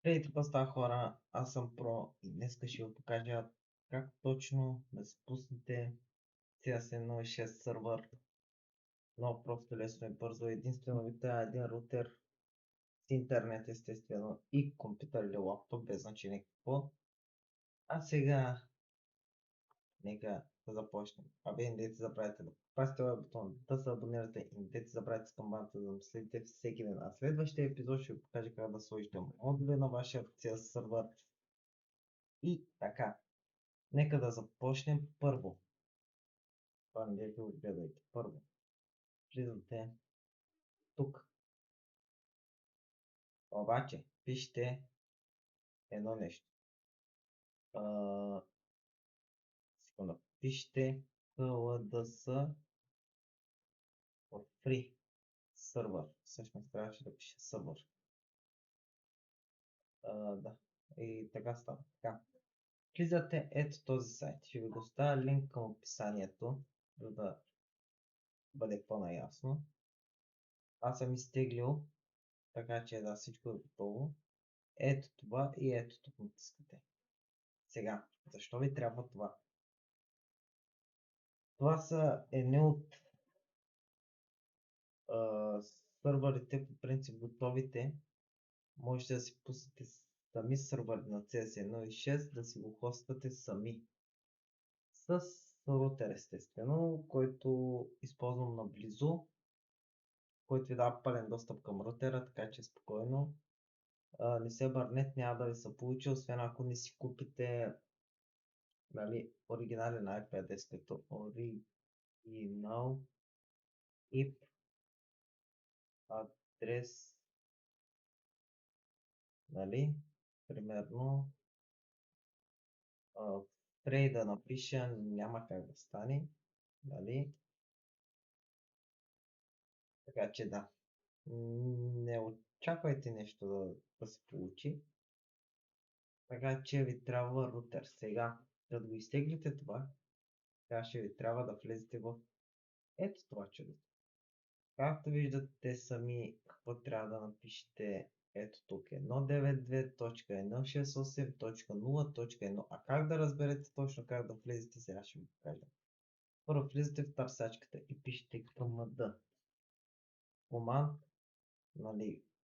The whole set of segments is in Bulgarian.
Здравейте, паста хора, аз съм Про и днес ще ви покажа как точно да си пуснете CS1.6 сървър. Много просто, лесно и бързо. Единствено ви трябва един рутер с интернет естествено и компютър или лаптоп, без значение какво. А сега нека да започнем. Абе, не дайте забравяйте да пасите този бутон, да се абонирате и не дайте забравяйте с камбаната, за да следите всеки ден. А следващия епизод ще ви покажа как да сложите модули на вашия CS сървър. И така. Нека да започнем първо. Това не дайте го гледайте. Първо. Влизате тук. Обаче, пишете едно нещо. Секунда. Пишете LDS for free сервер. Всъщност трябваше да пише сервер. Да. И така става. Така. Влизате ето този сайт. Ще ви го оставя линк към описанието, за да бъде по-наясно. Аз съм изтеглил, така че да, всичко е готово. Ето това и ето тук натискате. Сега, защо ви трябва това? Това са едни от сървърите, по принцип готовите. Можете да си пуснете сами сървър на CS1.6, да си го хоствате сами. С рутер естествено, който използвам наблизо, който ви дава пълен достъп към рутера, така че спокойно. Не се бърнете, няма да ви се получи, освен ако не си купите оригинален IP адрес, като original IP адрес, примерно трей да напиша, няма как да стане, така че да, не очаквайте нещо да се получи, така че ви трябва рутер. Сега, да го изтеглите това, сега ще ви трябва да влезете в ето това чудо. Както виждате сами, какво трябва да напишете, ето тук 192.168.0.1. А как да разберете точно как да влезете, сега ще ви покажа. Първо влизате в търсачката и пишете command,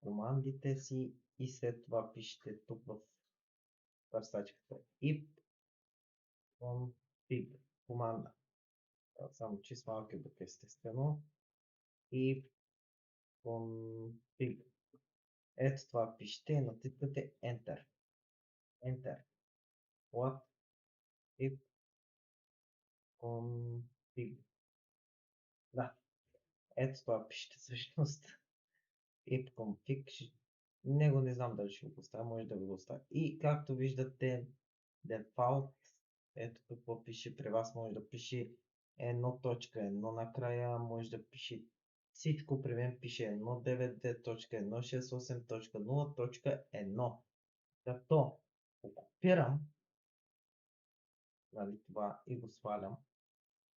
командите си и след това пишете тук в търсачката IP config команда. Само че с малки букви естествено. IP config. Ето това пишете и натискате Enter. Enter. What if config. Да, ето това пишете всъщност. If config. Него не знам дали ще го поставя, може да го оставя. И както виждате, default, ето какво пише при вас, може да пише 1.1 накрая, може да пише всичко, при мен пише 1.9.168.0.1. Като окупирам това и го свалям,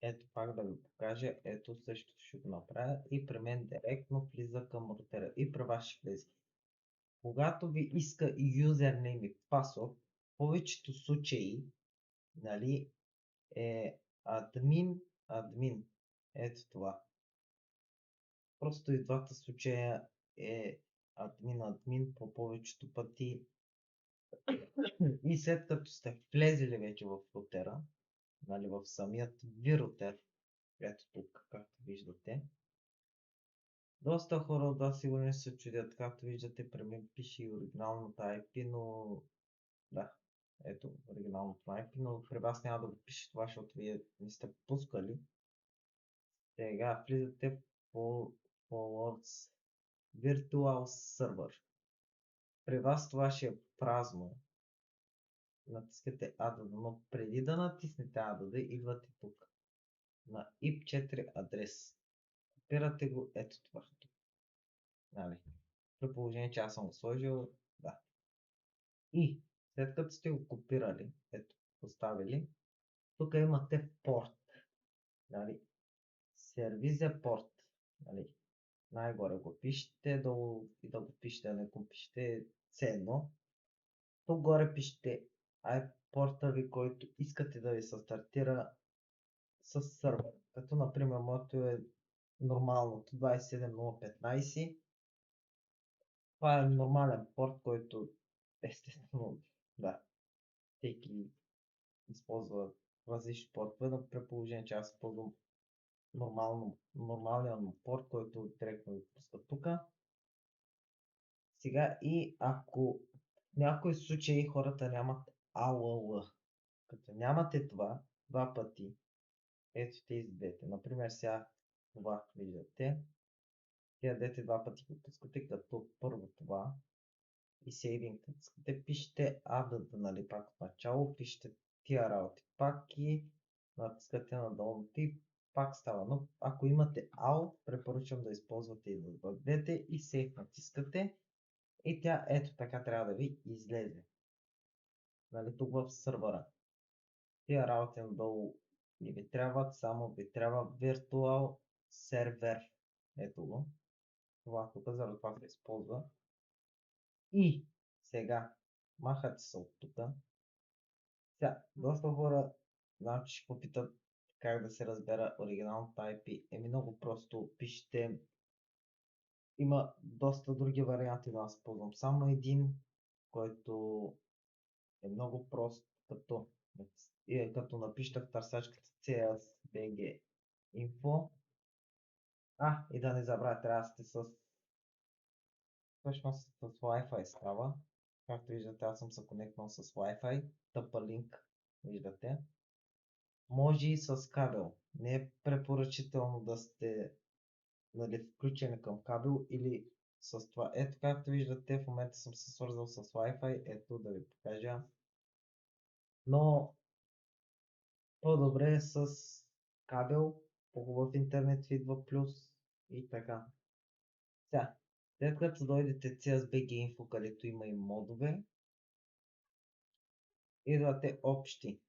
ето пак да ви покажа, ето също ще го направя и при мен директно влиза към рутера и при вас ще влезе. Когато ви иска юзернейм и пасворд, в повечето случаи е админ. Ето това. Просто и двата случая е админ по повечето пъти. И след като сте влезли вече в рутера, в самият ви рутер, ето тук, както виждате, доста хора от вас сигурно се чудят, както виждате, при мен пише и оригиналната IP, но да, ето оригиналното IP, но при вас няма да го пише това, защото вие не сте пускали. Сега влизате по Worlds Virtual Server. При вас това ще е празно. Натискате ADD, но преди да натиснете ADD, идвате тук на IP4 адрес. Копирате го ето това. При положение, че аз съм го сложил, да. И след като сте го копирали, ето, поставили, тук имате порт. Сервизия порт. Най-горе го пишете, долу и да го пишете, да не го пишете все едно. тук горе пишете порта ви, който искате да ви се стартира с сървър. Като например моето е нормалното 27015. Това е нормален порт, който естествено, да, всеки използва различни портове, но при положение, че аз използвам нормалния му порт, който директно ви пуска тук. Сега и ако в някои случаи хората нямат ALL, като нямате това два пъти, ето тези двете, например сега това виждате, тия двете два пъти го пускате, като първо това и сейвинг, като искате, пишете add, нали, пак от начало, пишете тия работи пак и натискате надолу и пак става. Но ако имате AL, препоръчвам да използвате и да двете и сейв натискате и тя ето така трябва да ви излезе. Нали, тук в сървъра. Тия работи надолу не ви трябват, само ви трябва Virtual Server. Ето го. Това тук, заради това се използва. И сега махате се от тук. Сега, доста хора знам, че ще попитат как да се разбера оригиналното IP. Еми много просто пишете. Има доста други варианти, но аз ползвам само един, който е много прост, като напишете в търсачката CSBG Info. И да не забравяте, трябва да сте всъщност с Wi-Fi става. Както виждате, аз съм се конектнал с Wi-Fi. Тъпа линк, виждате. Може и с кабел. Не е препоръчително да сте, нали, включени към кабел или с това. Ето, както виждате, в момента съм се свързал с Wi-Fi. Ето да ви покажа. Но по-добре е с кабел, по-хубав интернет идва плюс и така. Сега, след като дойдете CSBG Info, където има и модове, идвате общи.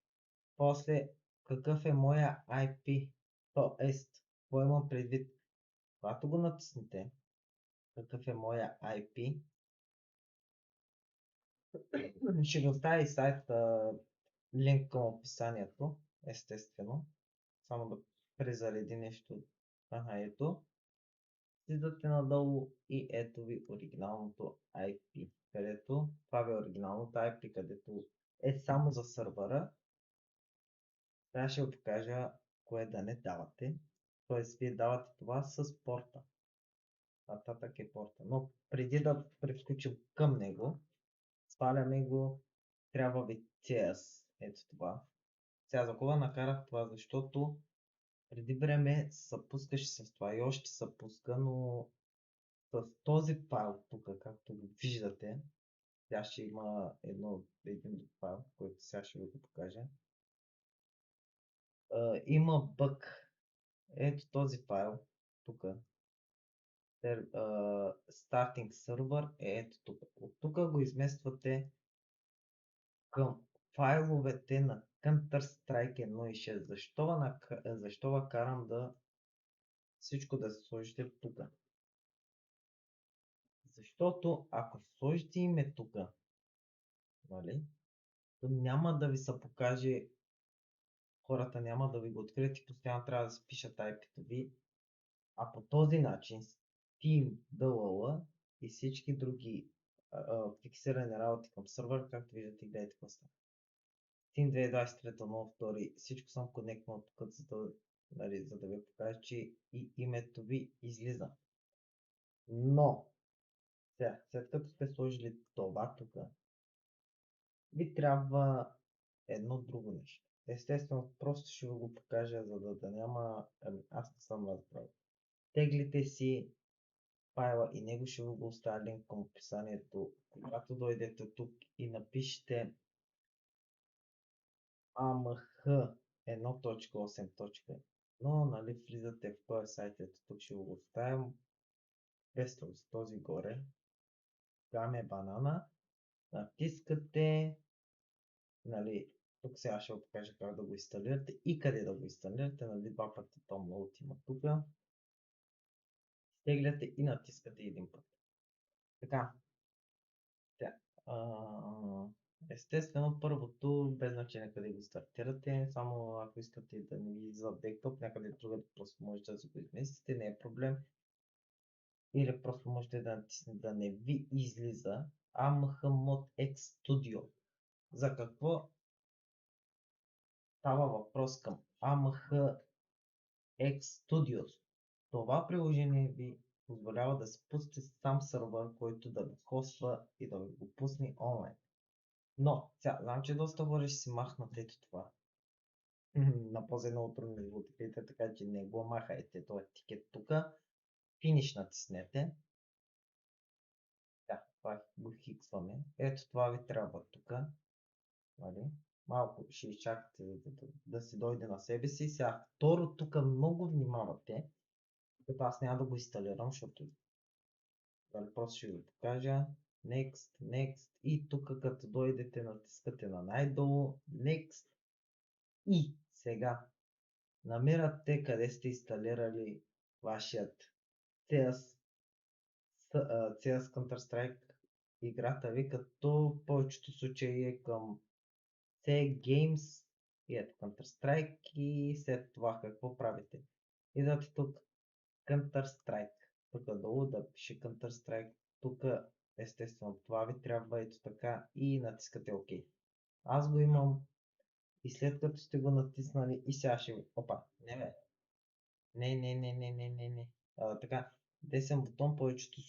После, какъв е моя IP? Тоест, какво имам предвид? Когато го натиснете, какъв е моя IP, ще ви оставя и сайт, линк към описанието, естествено. Само да презареди нещо. Ето. Слизате надолу и ето ви оригиналното IP, където това ви е оригиналното IP, където е само за сървъра. Сега ще ви покажа кое да не давате. Тоест вие давате това с порта. Нататък е порта. Но преди да прескочим към него, сваляме го, трябва ви CS. Ето това. Сега за кога накарах това, защото преди време се пускаше с това и още се пуска, но с този файл тук, както го виждате, тя ще има един друг файл, който сега ще ви го покажа. Има бък. Ето този файл тук. Starting server е ето тук. От тук го измествате към файловете на Counter-Strike 1.6. Защо карам да всичко да се сложите тук? Защото ако сложите име тук, нали, то няма да ви се покаже, хората няма да ви го открият и постоянно трябва да се пишат IP-то ви. А по този начин Steam, DLL и всички други фиксирани работи към сървър, както виждате, гледайте какво става. Steam 2023 всичко съм конектнал тук, нали, за да ви покажа, че и името ви излиза. Но, сега, след като сте сложили това тук, ви трябва едно друго нещо. Естествено, просто ще ви го покажа, за да няма... аз не съм разбрал. Теглите си файла и него ще ви го оставя линк към описанието. Когато дойдете тук и напишете AMH 1.8.1, нали, влизате в този сайт, ето тук ще го оставям без този горе. Гаме банана. Натискате, нали, тук сега ще ви покажа как да го инсталирате и къде да го инсталирате, нали, два пъти Download има тук. Тегляте и натискате един път. Така. Естествено, първото, без значение къде го стартирате, само ако искате да не ви излиза десктоп, някъде другаде, просто можете да си го изместите, не е проблем. Или просто можете да натиснете да не ви излиза AMH Mod X Studio. За какво става въпрос към AMH X Studios? Това приложение ви позволява да спусте сам сървър, който да ви хоства и да ви го пусне онлайн. Но, сега, знам, че доста хора ще си махнат ето това. На по-едно утро не го тикайте, така че не го махайте този тикет тук. Финиш натиснете. Да, това го хиксваме. Ето това ви трябва тук. Нали? Малко ще изчакате да си дойде на себе си. Сега, второ, тук много внимавате, като аз няма да го инсталирам, защото нали, просто ще ви покажа. Next, Next и тук като дойдете натискате на най-долу Next и сега намирате къде сте инсталирали вашият CS, CS Counter-Strike играта ви, като в повечето случаи е към C Games и ето Counter-Strike и след това какво правите. Идвате тук Counter-Strike, тук долу да пише Counter-Strike, тук естествено това ви трябва ето така и натискате OK. Аз го имам и след като сте го натиснали и сега ще... Опа, не бе. Не. Така, десен бутон, повечето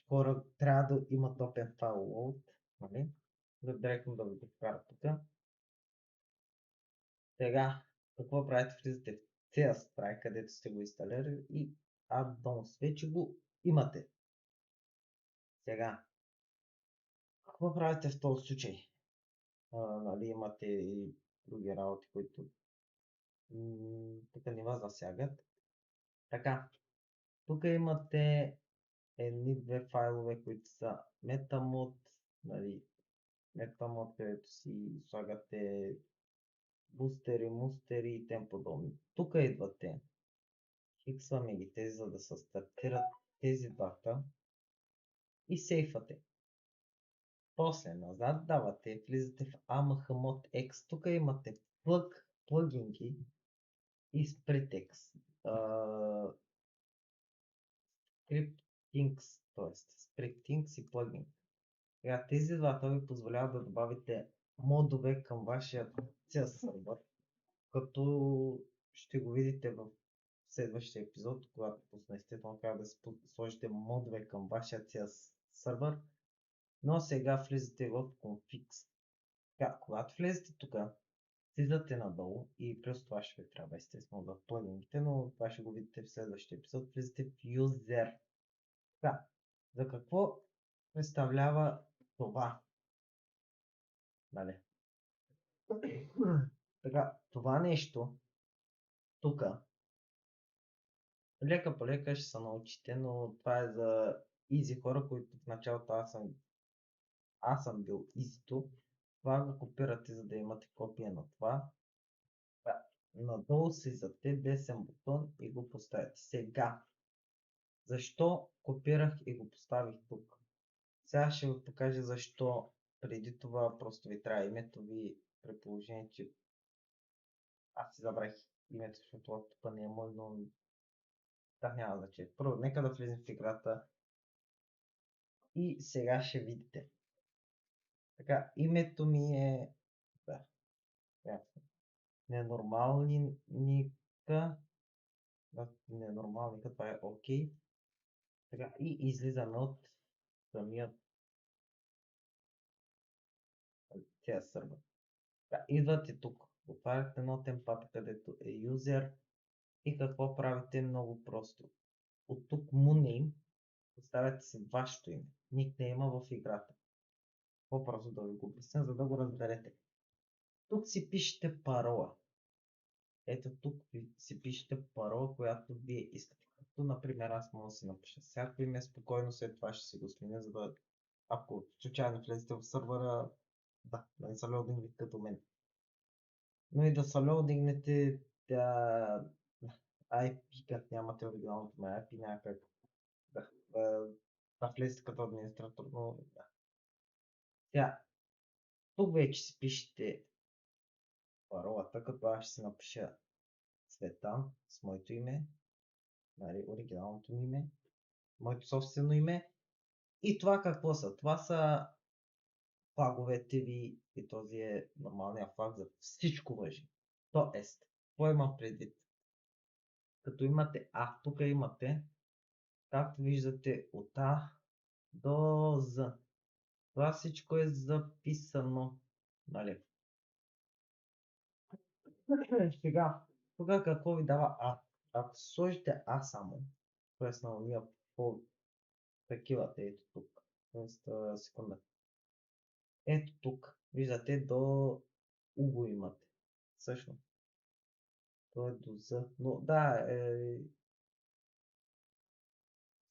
хора трябва да имат Open File Load, нали? Да директно да ви го вкара тук. Сега, какво правите? Влизате в CS Strike, където сте го инсталирали и Add-ons вече го имате. Сега, какво правите в този случай? Нали, имате и други работи, които тук не вас засягат. Така, тук имате едни две файлове, които са MetaMod, нали, MetaMod, където си слагате бустери, мустери и тем подобни. Тук идвате, хиксваме ги тези, за да се стартират тези двата и сейфате. После назад давате, влизате в AMH Mod X, тук имате плагинки и Spritex. ScriptThings, т.е. ScriptThings и плагин. Сега, тези двата ви позволяват да добавите модове към вашия CS сервер, като ще го видите в следващия епизод, когато пусна естествено как да сложите модове към вашия CS сервер. Но сега влизате в Configs. Така, когато влезете тук, слизате надолу и плюс това ще ви трябва естествено да плагините, но това ще го видите в следващия епизод. Влизате в User. Така, за какво представлява това? Нали? Така, това нещо тук, лека по лека ще се научите, но това е за изи хора, които в началото аз съм бил изито. Това го копирате, за да имате копия на това. Да. Надолу слизате десен бутон и го поставяте. Сега, защо копирах и го поставих тук? Сега ще ви покажа защо преди това просто ви трябва името ви, при положение, че аз си забравих името, защото лаптопа не е мой, но да, няма значение. Първо, нека да влезем в играта и сега ще видите. Така, името ми е... Да, ясно. Ненормалника. Да, ненормалника, това е окей. Така, и излизаме от самият тези сървър. Така, идвате тук. Отваряте Notepad, където е user и какво правите много просто. От тук mu name поставяте си вашето име. Никнейма в играта. По-просто да ви го обясня, за да го разберете. Тук си пишете парола. Ето тук си пишете парола, която вие искате. Като например аз мога да си напиша всяко име, спокойно след това ще си го сменя, за да ако случайно влезете в сървъра, да не са лоудинг като мен. Но и да са лоудингнете IP, как нямате оригиналното ме IP, няма как да влезете като администратор, но да. Сега, Тук вече си пишете паролата, като аз ще си напиша Цветан с моето име, нали, оригиналното ми име, моето собствено име. И това какво са? Това са флаговете ви и този е нормалният флаг за всичко въжи. Тоест, какво имам предвид? Като имате А, тук имате, както виждате, от А до З. Това всичко е записано. Нали? Сега, тук какво ви дава А? Ако си сложите А само, т.е. на уния по такива, ето тук. Тоест, секунда. Ето тук, виждате, до У го имате. Всъщност, то е до З. Но да,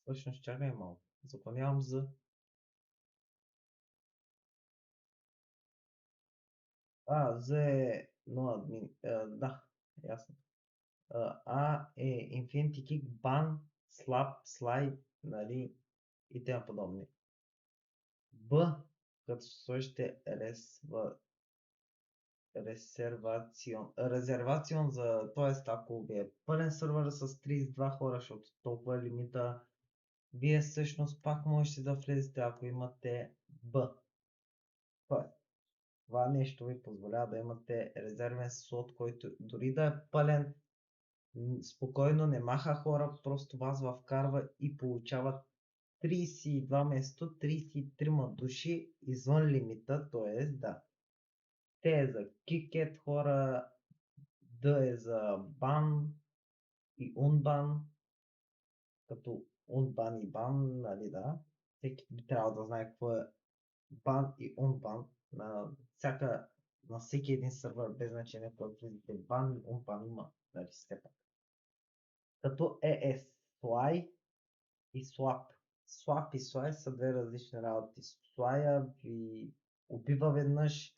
всъщност чакай малко. Заклонявам З. З е no admin. Да, ясно. А е Infinity Kick, Ban, Slap, Slide, нали, и т.п. подобни. Б, като сложите резервацион за, т.е. ако ви е пълен сървър с 32 хора, защото толкова е лимита, вие всъщност пак можете да влезете, ако имате Б. Тоест, това нещо ви позволява да имате резервен слот, който дори да е пълен, спокойно не маха хора, просто вас вкарва и получават 32 место, 33 души извън лимита, т.е. да. Те е за кикет хора, Д е за бан и унбан, като унбан и бан, нали да. Всеки би трябвало да знае какво е бан и унбан на всеки един сървър, без значение който влизате. Бан и унбан има, нали, степен. Като ES, Fly и Swap. Swap и Fly са две различни работи. Fly ви убива веднъж,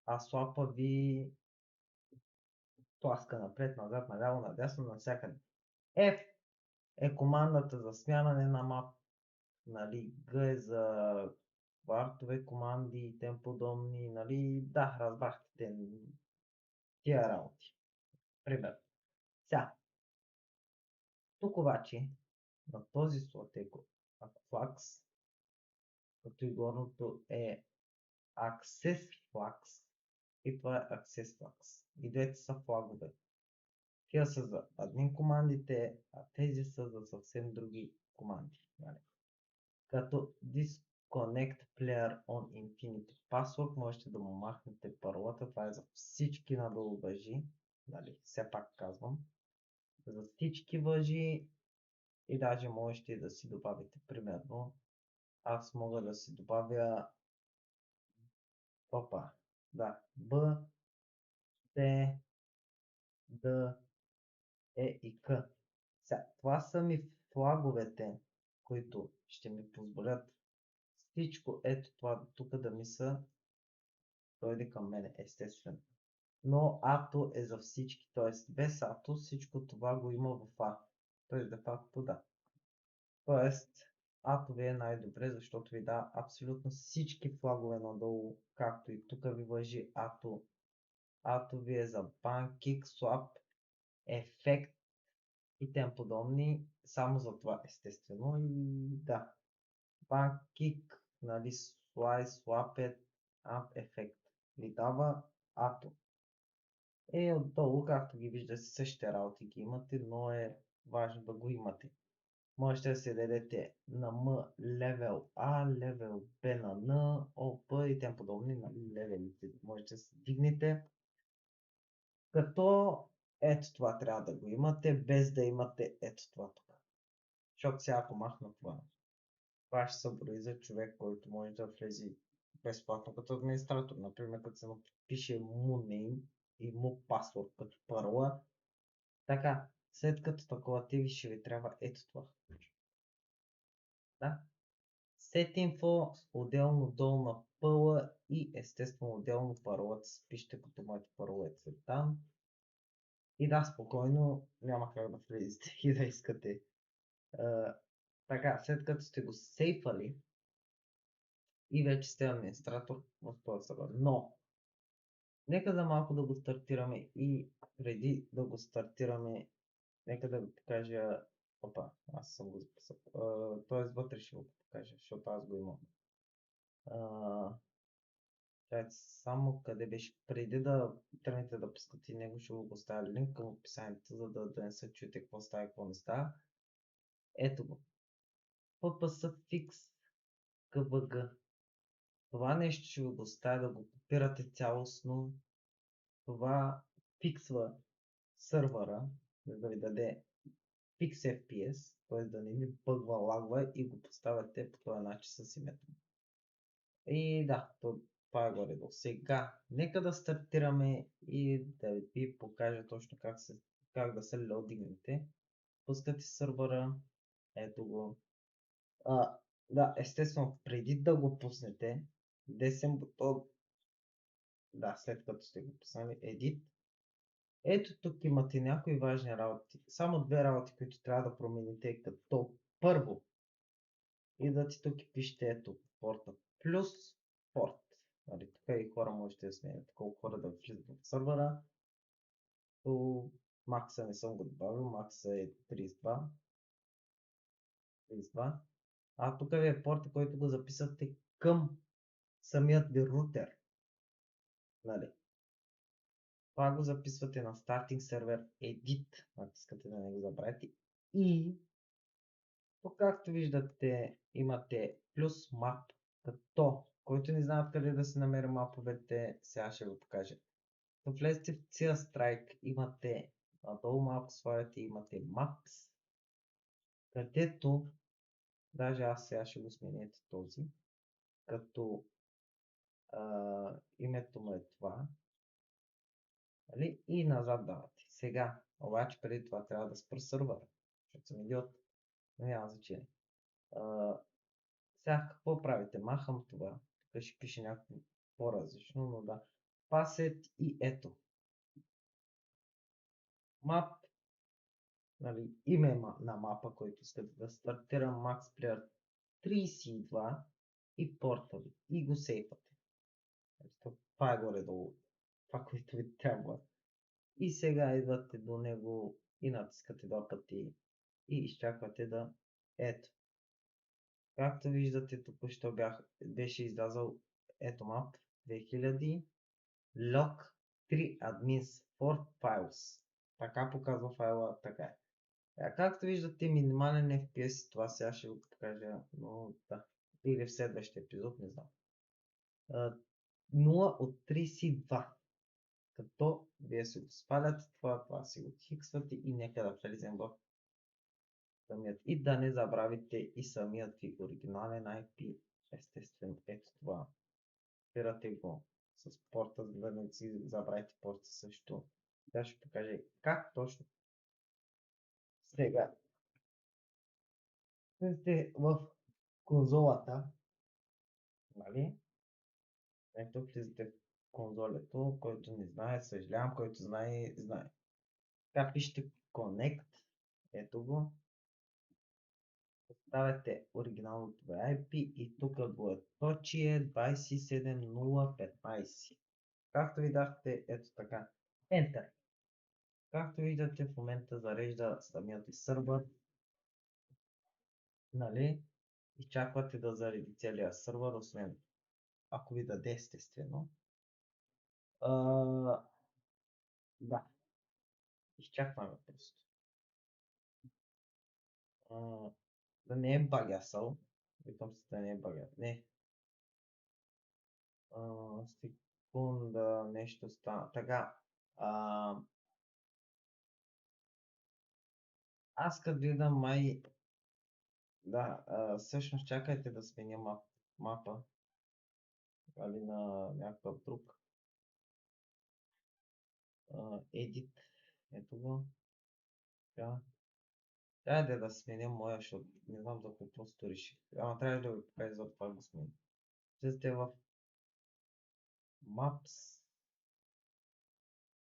а Swap ви тласка напред, назад, наляво, надясно, навсякъде. F е командата за смяна на мап. Нали, Г е за вартове, команди и тем подобни. Нали, да, разбрахте тия работи. Пример. Сега, тук обаче, на този слот е Flags, като и горното е Access Flags и това е Access Flags. И двете са флагове. Тия са за админ командите, а тези са за съвсем други команди. Нали? Като Disconnect Player on Infinity Password можете да му махнете паролата. Това е за всички надолу въжи. Нали? Все пак казвам. За всички въжи и даже можете да си добавите примерно. Аз мога да си добавя да, Б, Т, Д, Е и К. Сега, това са ми флаговете, които ще ми позволят всичко ето това тук да ми са дойде към мене, естествено. Но ато е за всички, т.е. без ато всичко това го има в А. Т.е. де факто да. Т.е. ато ви е най-добре, защото ви дава абсолютно всички флагове надолу, както и тук ви въжи ато. Ато ви е за бан, кик, слап, ефект и тем подобни. Само за това естествено и да. Бан, кик, нали, слай, слапет, ап, ефект. Ви дава ато. Отдолу, както ги виждате, същите работи ги имате, но е важно да го имате. Можете да се дадете на М левел А, левел Б на Н, ОП и тем подобни на левелите. Можете да се дигнете. Като ето това трябва да го имате, без да имате ето това тук. Защото сега ако махна това ще се брои за човек, който може да влезе безплатно като администратор. Например, като се напише му name и му пасворд като парола. Така, след като такова ти ще ви трябва ето това. Да? Set info, отделно долу на пъла и естествено отделно паролата си пишете като моите паролета там. И да, спокойно, няма как да влезете и да искате. Така, след като сте го сейфали и вече сте администратор в този сервер. Но, нека за малко да го стартираме и преди да го стартираме, нека да ви покажа. Опа, аз съм го записал. Тоест вътре ще го покажа, защото аз го имам. Само къде беше, преди да тръгнете да пускате него, ще го поставя линк към описанието, за да не се чуете какво става и какво не става. Ето го. PPS Fix KVG. Това нещо ще го доставя да го копирате цялостно. Това фиксва сървъра, за да ви даде Fix FPS, т.е. да не ви бъгва, лагва и го поставяте по този начин с името. И да, това е горе-долу. Сега, нека да стартираме и да ви покажа точно как да се лодингнете. Пускате сървъра, ето го. Да, естествено, преди да го пуснете, десен бутон, да, след като сте го пуснали, Edit. Ето тук имате някои важни работи. Само две работи, които трябва да промените, като първо, идвате тук и пишете ето порта плюс порт. Нали, тук и хора можете да сменяте колко хора да влизат в сървъра. Макса не съм го добавил, макса е 32. 32. А тук ви е порта, който го записвате към самият ви рутер. Нали. Това го записвате на Starting Server Edit, натискате да не го забравяте. И тук, както виждате, имате плюс map, като който не знае къде да се намери маповете, сега ще го покажа. Да влезете в CIA Strike, имате надолу малко слагате, имате Maps, където, даже аз сега ще го сменете този, като името му е това, нали? И назад давате. Сега, обаче преди това трябва да спра сървъра, защото съм идиот, но няма значение. Сега какво правите? Махам това, тук ще пише някакво по-различно, но да. Пасет и ето. Map, нали, име на мапа, който искате да стартира Max Player 32 и порта ви и го сейфате. Това е горе-долу това, което ви трябва. И сега идвате до него и натискате два пъти и изчаквате да ето. Както виждате, току-що беше излязъл ето map 2000 log 3 admins for files. Така показва файла, така е. Както виждате, минимален FPS, това сега ще го покажа, но да, или в следващия епизод, не знам. 0 от 32. Като вие си го сваляте това си го хиксвате и нека да влезем в самият. И да не забравите и самият ви оригинален IP, естествено, ето това. Спирате го с порта, за да не си забравите порта също. Да ще покажа как точно. Сега, сте в конзолата, нали? Ето влизате в конзолето, който не знае, съжалявам, който знае, знае. Така пишете Connect, ето го. Поставяте оригиналното IP и тук двоеточие 27015. Както видяхте, ето така. Enter. Както виждате, в момента зарежда самият ви сървър. Нали? Изчаквате да зареди целия сървър, освен ако ви даде естествено. Да. Изчакваме просто. Да не е багясал. Викам се да не е багясал. Не. Секунда, нещо стана. Така. Аз като гледам май... Да, всъщност чакайте да сменя мапа. Али на някакъв друг. Edit. Ето го. Така. Трябва да сменя моя, защото не знам за какво просто реших. Ама трябва да ви покажа за това го сменя. Влизате в Maps.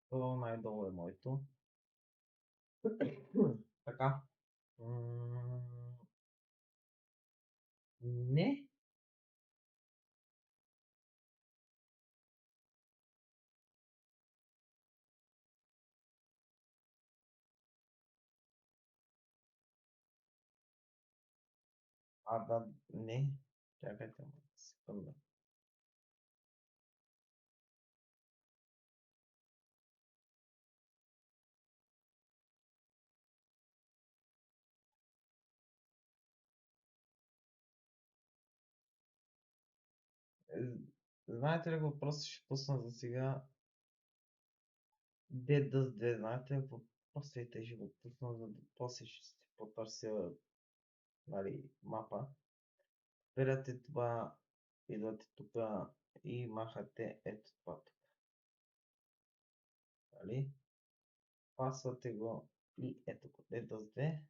Това най-долу е моето. Така. Не. Да, не. Чакайте, секунда. Е, Знаете ли го, просто ще пусна за сега. D2, знаете ли какво? Просто и те ще го пусна, за да после ще си потърся, нали, мапа. Спирате това, идвате тук и махате ето това тук. Нали? Пасвате го и ето го D2.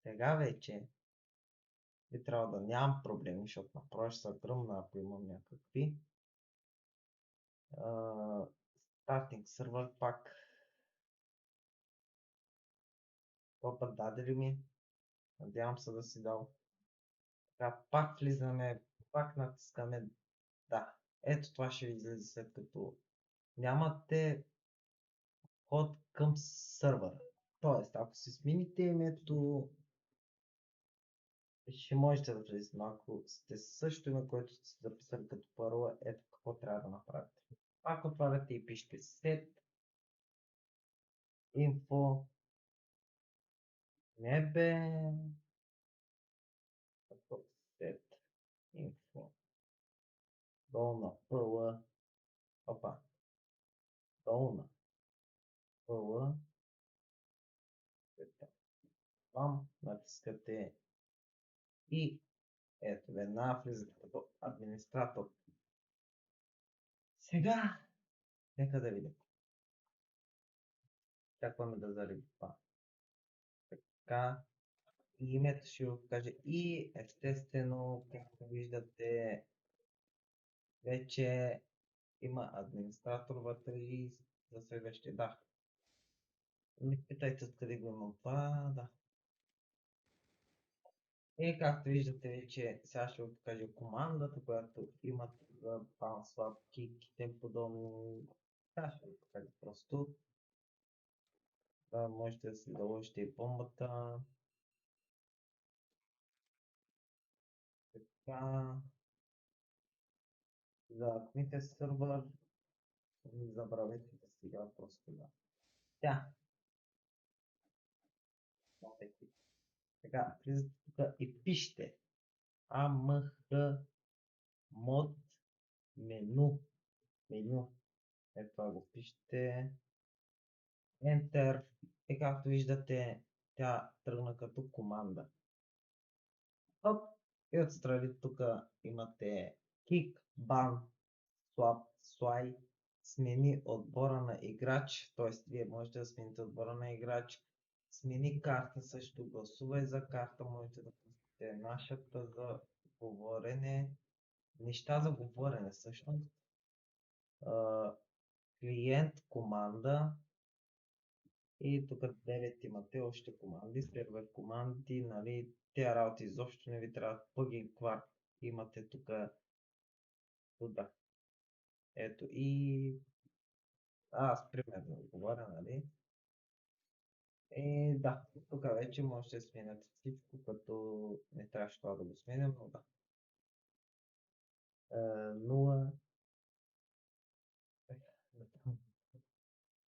Сега вече би трябвало да нямам проблеми, защото направо ще се гръмна, ако имам някакви. Стартинг сервер пак. Това път даде ли ми? Надявам се да си дал. Така, пак влизаме, пак натискаме да. Ето това ще ви излезе след като нямате ход към сървъра. Тоест, ако си смените името, ще можете да влезете, но ако сте също име, което сте записали като парола, ето какво трябва да направите. Ако отваряте и пишете set info, не бе, set info, долу на пъла, опа, долу на пъла, там натискате и ето веднага влизате като администратор. Сега, нека да видим. Чакваме да зареди това. Така, и името ще го каже и естествено, както виждате, вече има администратор вътре и за следващия. Да. Не питайте откъде го имам това, да. И както виждате вече, сега ще ви покажа командата, която имат за PanSwap, Kick и тем подобно. Сега ще ви покажа просто. Да, можете да си заложите и бомбата. Така. За адмите сървър, не забравяйте да сега просто да. Тя. Така, влизате тук и пишете AMH мод меню. Меню. Ето това го пишете. Enter. И както виждате, тя тръгна като команда. Оп. И отстрани тук имате kick, ban, swap, swipe, смени отбора на играч, т.е. вие можете да смените отбора на играч, смени карта, също гласувай за карта, можете да пуснете нашата за говорене, неща за говорене всъщност, клиент команда и тук 9 имате още команди, сервер команди, нали, тези работи изобщо не ви трябва, plugin кварт имате тук, да. Ето и аз примерно говоря, нали? Да, тук вече може да сменяте всичко, като не трябваше това да го сменям, но да. 0.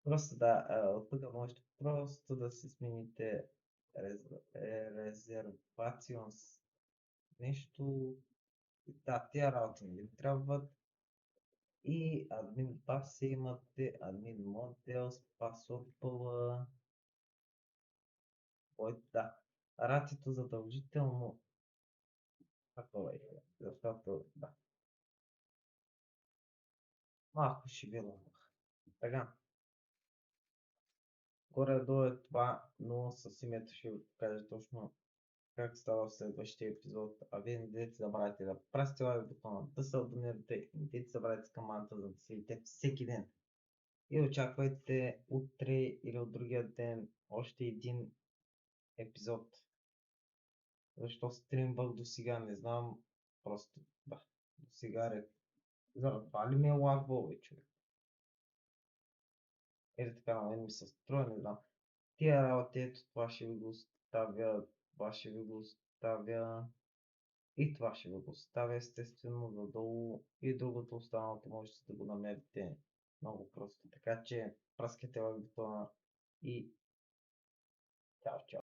Просто да, от тук можете просто да си смените резервационс нещо. Да, тия работи не ви трябват. И админ паси имате, админ модел, password пъла. Да. Ратито задължително такова е, защото да. Малко шибило. Така. Горе-долу е това, но с името ще ви покажа точно как става в следващия епизод. А вие не дайте забравяйте да прасите лайк бутона, да се абонирате и не дайте забравяйте каманата, за да следите всеки ден. И очаквайте утре или от другия ден още един епизод. Защо стримвах до сега, не знам. Просто да. До сега заради това ли ми е лагвал, бе, човек? Ето така на мен ми се строя, не знам. Тия работи, ето това ще ви го оставя, това ще ви го оставя. И това ще ви го оставя естествено надолу и другото останалото можете да го намерите много просто. Така че праскайте лайк бутона и чао, чао!